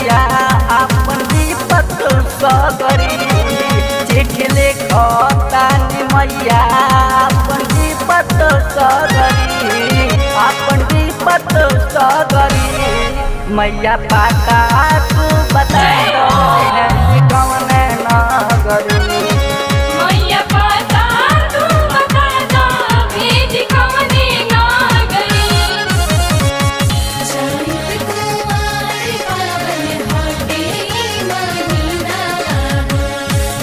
मैया अपन दीपक सगरी चिखले खतानी मैया अपन दीपक सगरी अपन दीपक सगरी मैया पाता तू बता दो कौन नगरी मैया पाता तू बता दो भेज कवने नागरी चैत कुंवार पावन हटे महीना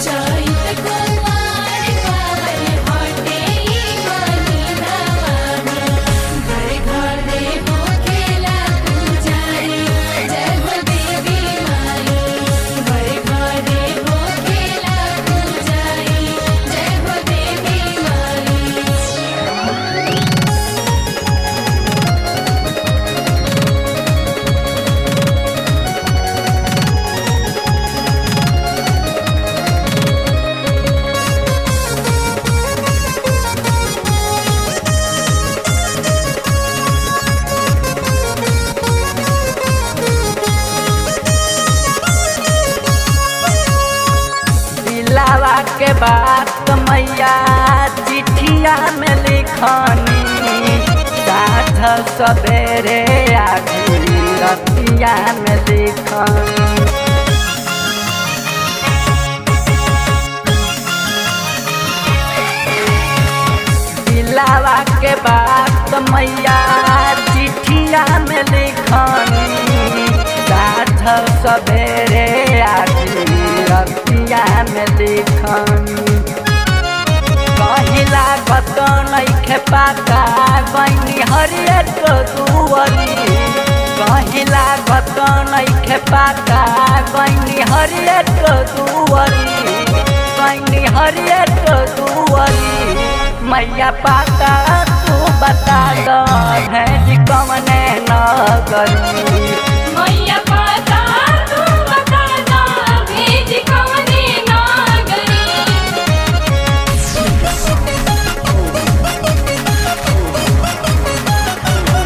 चैत कुंवार पावन हटे महीना घर घर देवो खेला पूजारी जय हो देवी माई घर घर देवो खेला पूजारी जय हो देवी माई दिलावा के बात मैया चिठिया में लिखनी साँझ सवेरे आखी रतिया में लिखनी दिलावा के बात मैया चिठिया में लिखनी साँझ सवेरे आखी रतिया में लिखनी कहिला गत नइखे पाता बनी हरियर दुवरी कहिला गत नइखे पाता बनी हरियर दुवरी बनी हरियर दुवरी मैया पाता तू बता दो भेज कवने नगरी मैया पाता तू बता दो भेज कवने नागरी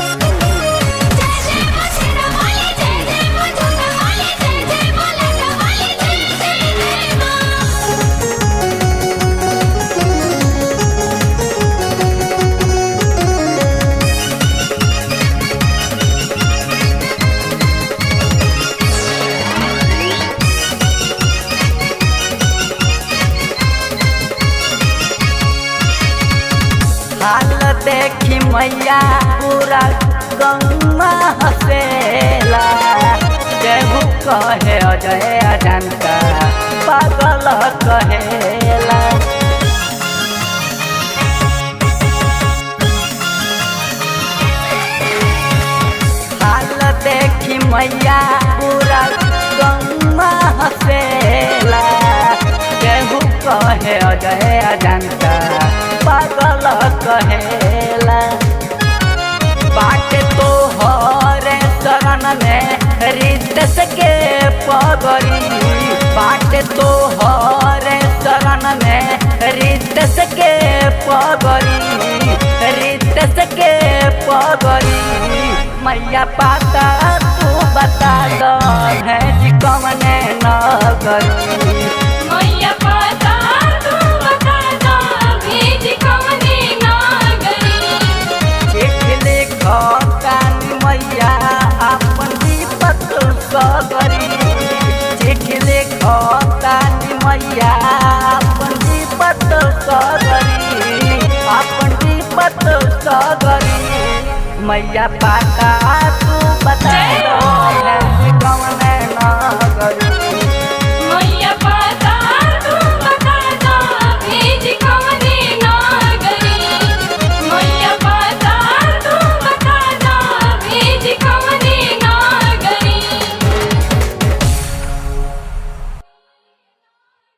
जय जय मछरा वाली जय जय मधुका वाली जय जय मोलका वाली जय जय मां हाल देखी मैया पूरा गंगा हसेला केहू कहे अजय अजंता पागल कहेला हाल देखी मैया पूरा गंगा हसेला केहू कहे अजय अजंता पागल कहेला बाटे तो हरे शरण में रितेश के पगरी बाटे तो हरे शरण में रितेश के पगरी रितेश के पगरी मैया पाता तू बता दो भेज कवने नगरी मैया पाता तू बता दो भेज कवने नागरी चिखले खतानी मैया अपन दीपक सगरी चिखले खतानी मैया अपन दीपक सगरी अपन दीपक सगरी मैया पाता तू बता दो